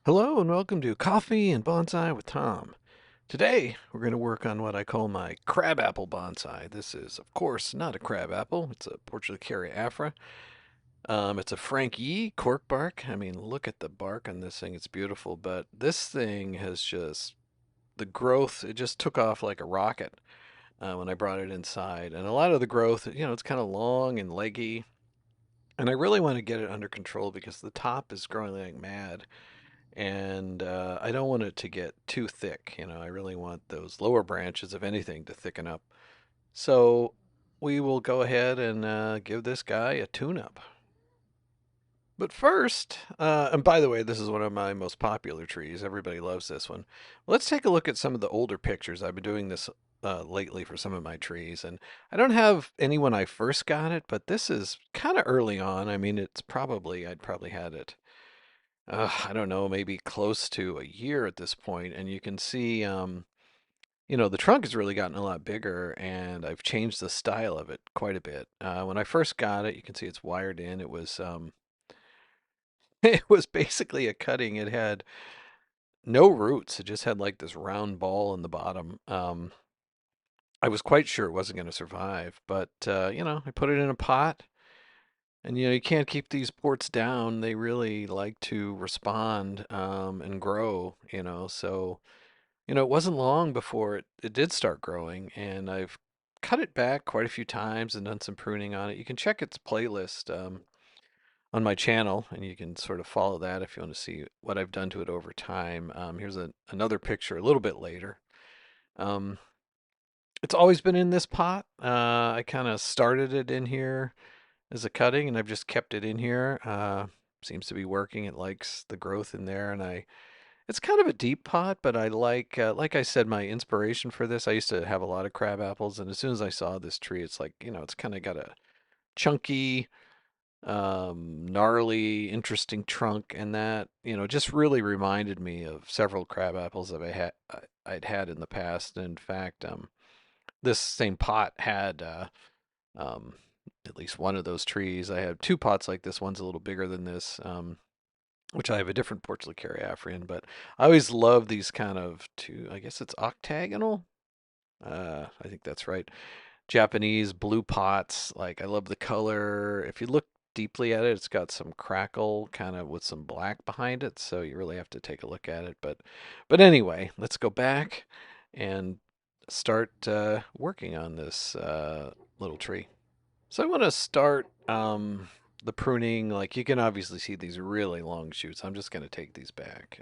Hello and welcome to Coffee and Bonsai with Tom. Today we're going to work on what I call my crabapple bonsai. This is, of course, not a crabapple. It's a Portulacaria Afra. It's a Frank E cork bark. I mean, look at the bark on this thing. It's beautiful, but this thing has just the growth. It just took off like a rocket when I brought it inside, and a lot of the growth, it's kind of long and leggy. And I really want to get it under control because the top is growing like mad and I don't want it to get too thick. I really want those lower branches, if anything, to thicken up. So we will go ahead and give this guy a tune-up. But first, and by the way, this is one of my most popular trees. Everybody loves this one. Let's take a look at some of the older pictures. I've been doing this lately for some of my trees, and I don't have any when I first got it, but this is kind of early on. I mean, I'd probably had it I don't know, maybe close to a year at this point, and you can see, the trunk has really gotten a lot bigger, and I've changed the style of it quite a bit. When I first got it, you can see it's wired in. It was, it was basically a cutting. It had no roots. It just had like this round ball in the bottom. I was quite sure it wasn't going to survive, but I put it in a pot. And you can't keep these ports down. They really like to respond and grow, So, it wasn't long before it did start growing, and I've cut it back quite a few times and done some pruning on it. You can check its playlist on my channel, and you can sort of follow that if you want to see what I've done to it over time. Here's another picture a little bit later. Um, it's always been in this pot. I kind of started it in here as a cutting, and I've just kept it in here. Seems to be working. It likes the growth in there, and it's kind of a deep pot, but like I said, my inspiration for this, I used to have a lot of crab apples, and as soon as I saw this tree, it's like, it's kind of got a chunky, gnarly, interesting trunk, and that, just really reminded me of several crab apples that I'd had in the past. In fact, this same pot had um, at least one of those trees. I have two pots like this. One's a little bigger than this, which I have a different Portulacaria Afra in. But I always love these kind of two. I guess it's octagonal. I think that's right. Japanese blue pots. Like I love the color. If you look deeply at it, it's got some crackle, kind of with some black behind it. So you really have to take a look at it. But anyway, let's go back and start working on this little tree. So I want to start the pruning. Like you can obviously see these really long shoots. I'm just going to take these back,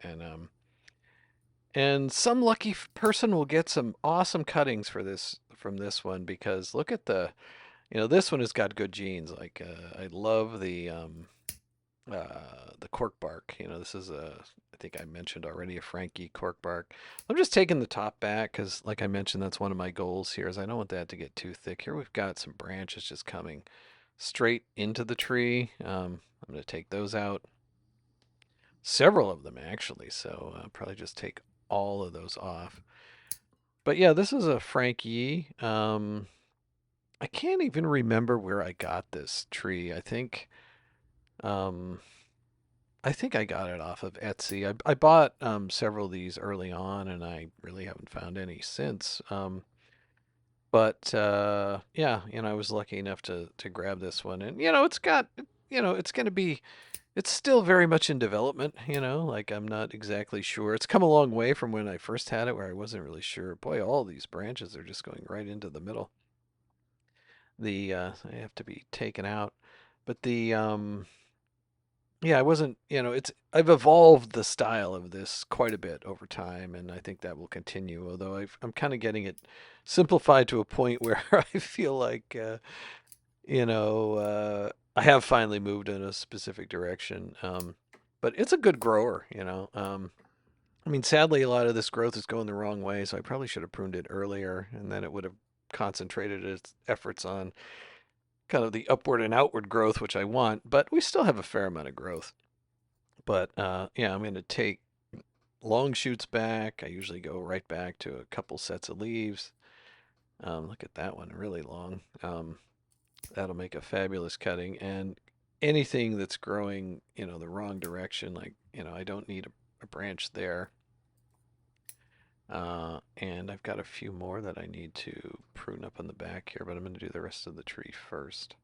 and some lucky person will get some awesome cuttings for this from this one because look at this one has got good genes. Like I love the cork bark. This is I think I mentioned already, a Frankie cork bark. I'm just taking the top back because, like I mentioned, that's one of my goals here. Is I don't want that to get too thick. Here we've got some branches just coming straight into the tree. I'm going to take those out. Several of them actually, so I'll probably just take all of those off. But yeah, this is a Frankie. I can't even remember where I got this tree. Um, I think I got it off of Etsy. I bought several of these early on, and I really haven't found any since. But yeah, I was lucky enough to grab this one, and it's got, it's going to be, it's still very much in development. Like I'm not exactly sure. It's come a long way from when I first had it, where I wasn't really sure. Boy, all these branches are just going right into the middle. They have to be taken out, but yeah, I wasn't, I've evolved the style of this quite a bit over time, and I think that will continue. Although I'm kind of getting it simplified to a point where I feel like, I have finally moved in a specific direction. But it's a good grower. I mean, sadly, a lot of this growth is going the wrong way, so I probably should have pruned it earlier, and then it would have concentrated its efforts on kind of the upward and outward growth, which I want. But we still have a fair amount of growth. But yeah, I'm going to take long shoots back. I usually go right back to a couple sets of leaves. Look at that one, really long. That'll make a fabulous cutting. And anything that's growing, the wrong direction, like, I don't need a branch there. And I've got a few more that I need to prune up on the back here, but I'm going to do the rest of the tree first.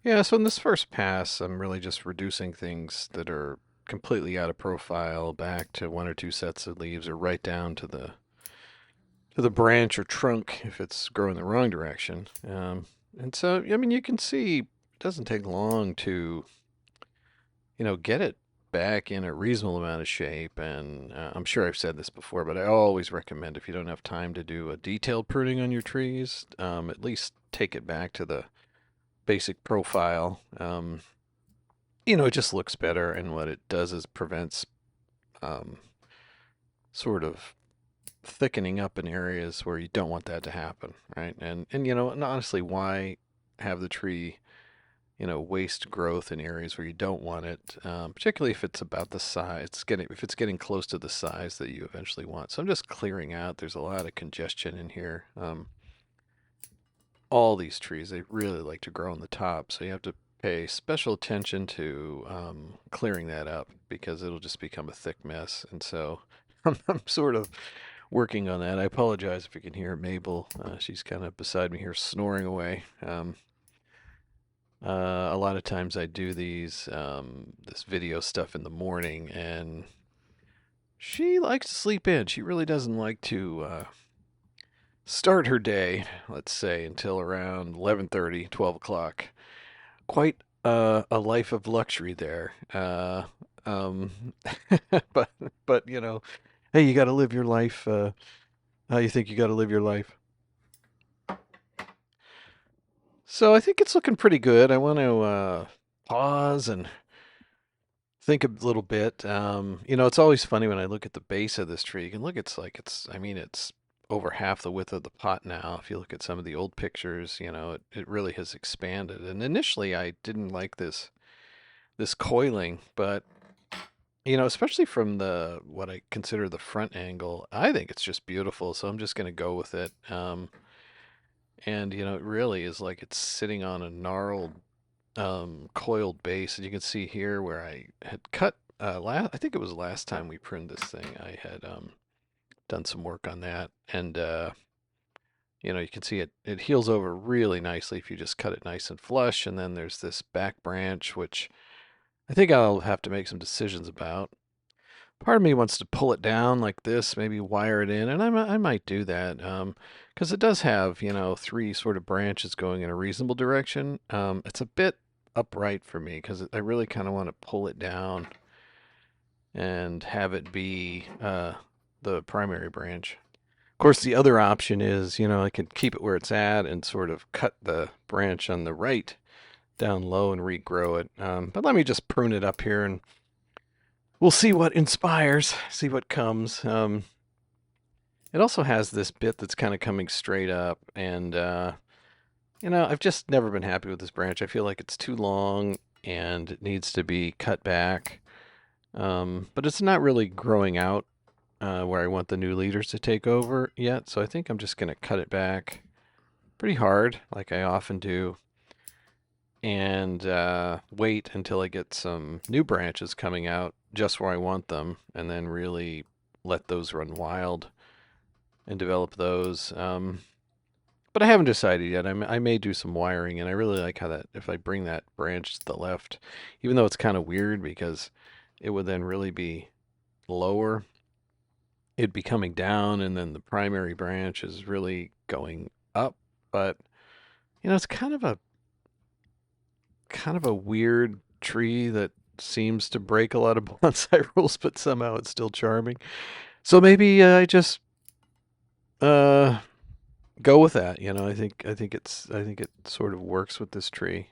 Yeah, so in this first pass, I'm really just reducing things that are completely out of profile back to one or two sets of leaves, or right down to the branch or trunk if it's growing the wrong direction. And so, I mean, you can see it doesn't take long to, get it back in a reasonable amount of shape. And I'm sure I've said this before, but I always recommend if you don't have time to do a detailed pruning on your trees, at least take it back to the basic profile. It just looks better, and what it does is prevents um, sort of thickening up in areas where you don't want that to happen, right? And honestly, why have the tree waste growth in areas where you don't want it, particularly if it's about the size, if it's getting close to the size that you eventually want. So I'm just clearing out. There's a lot of congestion in here. All these trees, they really like to grow on the top, so you have to pay special attention to clearing that up because it'll just become a thick mess. And so I'm sort of working on that. I apologize if you can hear Mabel. She's kind of beside me here snoring away. A lot of times I do this video stuff in the morning, and she likes to sleep in. She really doesn't like to start her day, let's say, until around 11:30, 12 o'clock. Quite a life of luxury there. Um, but but hey, you got to live your life. How you think you got to live your life? So I think it's looking pretty good. I want to pause and think a little bit. It's always funny when I look at the base of this tree. You can look, I mean, it's over half the width of the pot now. If you look at some of the old pictures, it really has expanded. And initially I didn't like this coiling, but especially from what I consider the front angle, I think it's just beautiful. So I'm just going to go with it. And it really is like it's sitting on a gnarled coiled base, and you can see here where I had cut I think it was last time we pruned this thing. I had done some work on that, and you can see it heals over really nicely if you just cut it nice and flush. And then there's this back branch, which I think I'll have to make some decisions about. Part of me wants to pull it down like this, maybe wire it in, and I might do that because it does have, three sort of branches going in a reasonable direction. It's a bit upright for me because I really kind of want to pull it down and have it be the primary branch. Of course, the other option is, I could keep it where it's at and sort of cut the branch on the right down low and regrow it. But let me just prune it up here, and we'll see what inspires, see what comes. It also has this bit that's kind of coming straight up, and I've just never been happy with this branch. I feel like it's too long and it needs to be cut back. But it's not really growing out where I want the new leaders to take over yet, so I think I'm just going to cut it back pretty hard, like I often do, and wait until I get some new branches coming out just where I want them, and then really let those run wild and develop those. But I haven't decided yet. I may do some wiring, and I really like how that, if I bring that branch to the left, even though it's kind of weird because it would then really be lower, it'd be coming down, and then the primary branch is really going up. But it's kind of a weird tree that seems to break a lot of bonsai rules, but somehow it's still charming. So maybe I just uh, go with that. I think it sort of works with this tree.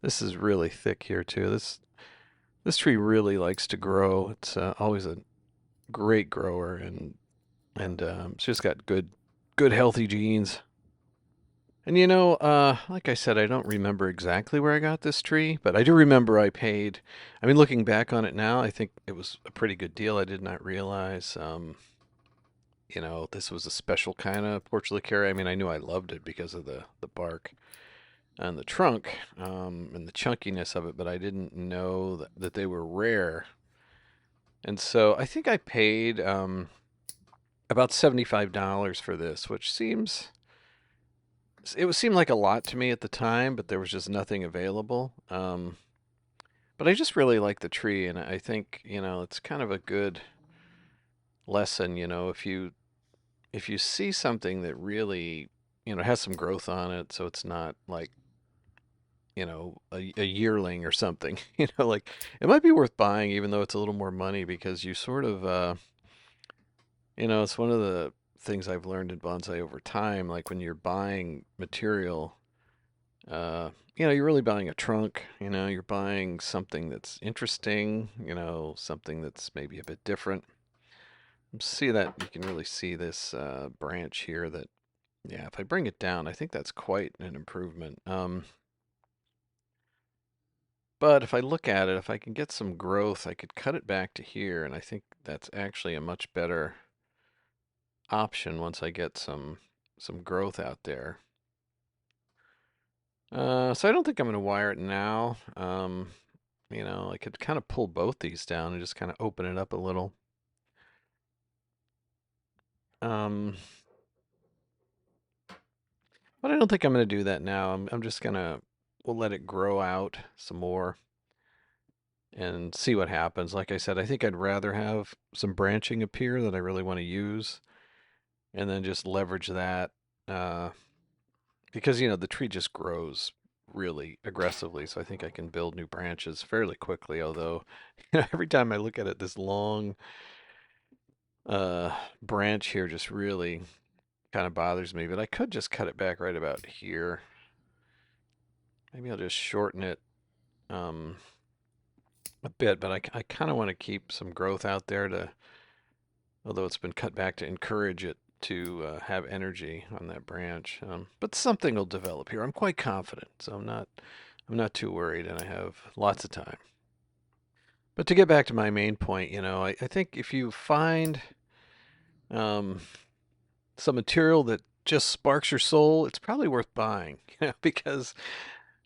This is really thick here too. This tree really likes to grow. It's always a great grower, and it's just got good healthy genes. And like I said, I don't remember exactly where I got this tree, but I do remember I paid. I mean, looking back on it now, I think it was a pretty good deal. I did not realize, this was a special kind of Portulacaria. I mean, I knew I loved it because of the bark and the trunk, and the chunkiness of it, but I didn't know that they were rare. And so I think I paid about $75 for this, which it would seem like a lot to me at the time, but there was just nothing available. But I just really like the tree, and I think it's kind of a good lesson. If you see something that really has some growth on it, so it's not like a yearling or something. Like it might be worth buying, even though it's a little more money, because you sort of it's one of the things I've learned in bonsai over time. Like when you're buying material, uh, you're really buying a trunk. You're buying something that's interesting. Something that's maybe a bit different. See that you can really see this branch here. That yeah, if I bring it down, I think that's quite an improvement. But if I look at it, if I can get some growth, I could cut it back to here, and I think that's actually a much better option once I get some growth out there. So I don't think I'm going to wire it now. I could kind of pull both these down and just kind of open it up a little. Um, but I don't think I'm going to do that now. I'm just we'll let it grow out some more and see what happens. Like I said, I think I'd rather have some branching appear that I really want to use, and then just leverage that uh, because the tree just grows really aggressively. So I think I can build new branches fairly quickly. Although, every time I look at it, this long branch here just really kind of bothers me. But I could just cut it back right about here. Maybe I'll just shorten it um, a bit, but I kind of want to keep some growth out there although it's been cut back to encourage it to have energy on that branch. But something will develop here. I'm quite confident, so I'm not too worried, and I have lots of time. But to get back to my main point, I think if you find um, some material that just sparks your soul, it's probably worth buying, because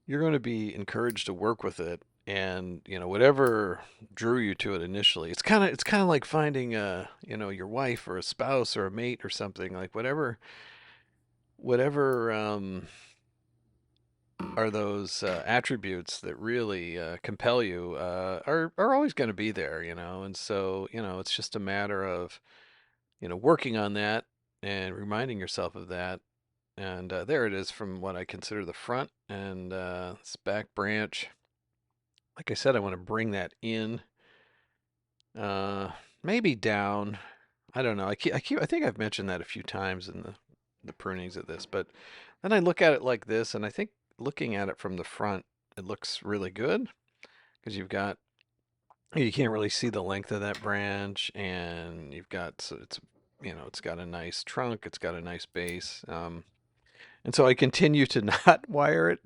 you're going to be encouraged to work with it, and whatever drew you to it initially, it's kind of like finding your wife or a spouse or a mate or something. Like whatever are those attributes that really compel you are always going to be there, and so it's just a matter of working on that and reminding yourself of that. And there it is from what I consider the front, and this back branch. Like I said, I want to bring that in, uh, maybe down. I don't know. I think I've mentioned that a few times in the prunings of this, but then I look at it like this, and I think looking at it from the front, it looks really good because you can't really see the length of that branch, and so it's got a nice trunk, it's got a nice base, and so I continue to not wire it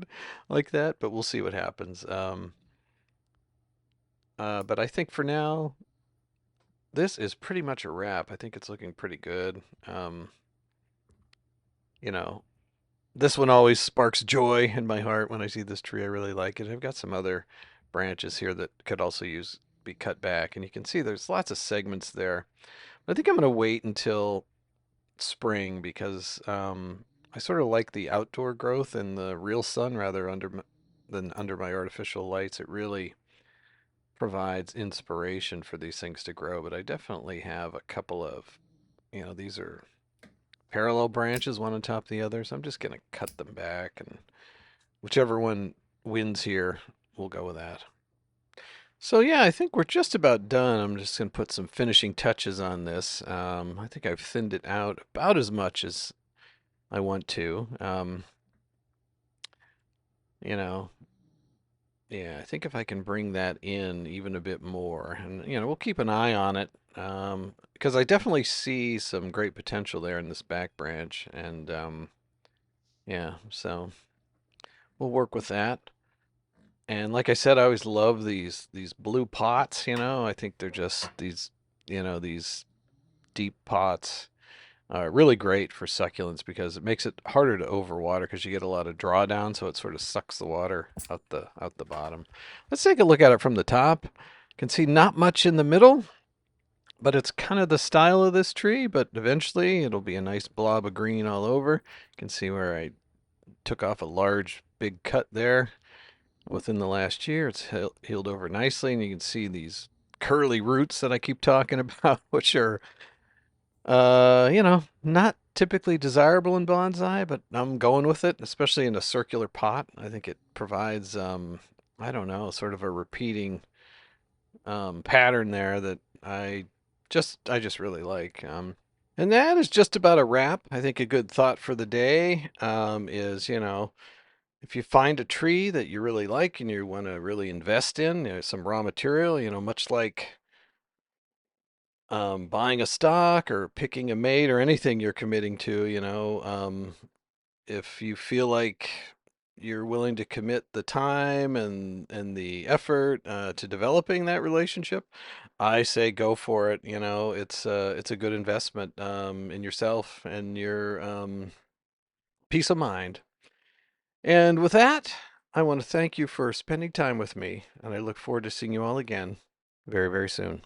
like that, but we'll see what happens. But I think for now, this is pretty much a wrap. I think it's looking pretty good. You know, this one always sparks joy in my heart when I see this tree. I really like it. I've got some other branches here that could also be cut back, and you can see there's lots of segments there. But I think I'm going to wait until spring because I sort of like the outdoor growth and the real sun rather than under my artificial lights. It really provides inspiration for these things to grow. But I definitely have a couple of, these are parallel branches, one on top of the other. So I'm just going to cut them back, and whichever one wins here, we'll go with that. So yeah, I think we're just about done. I'm just going to put some finishing touches on this. I think I've thinned it out about as much as I want to. You know, yeah, I think if I can bring that in even a bit more, and we'll keep an eye on it, because I definitely see some great potential there in this back branch, and yeah, so we'll work with that. And like I said, I always love these blue pots. I think they're just these deep pots. Really great for succulents because it makes it harder to overwater because you get a lot of drawdown, so it sort of sucks the water out the bottom. Let's take a look at it from the top. You can see not much in the middle, but it's kind of the style of this tree, but eventually it'll be a nice blob of green all over. You can see where I took off a large big cut there within the last year. It's healed over nicely, and you can see these curly roots that I keep talking about, which are, not typically desirable in bonsai, but I'm going with it, especially in a circular pot. I think it provides, I don't know, sort of a repeating pattern there that I just really like. And that is just about a wrap. I think a good thought for the day is, if you find a tree that you really like and you want to really invest in, some raw material, much like buying a stock or picking a mate or anything you're committing to, if you feel like you're willing to commit the time and the effort to developing that relationship, I say go for it. It's a good investment in yourself and your peace of mind. And with that, I want to thank you for spending time with me, and I look forward to seeing you all again very, very soon.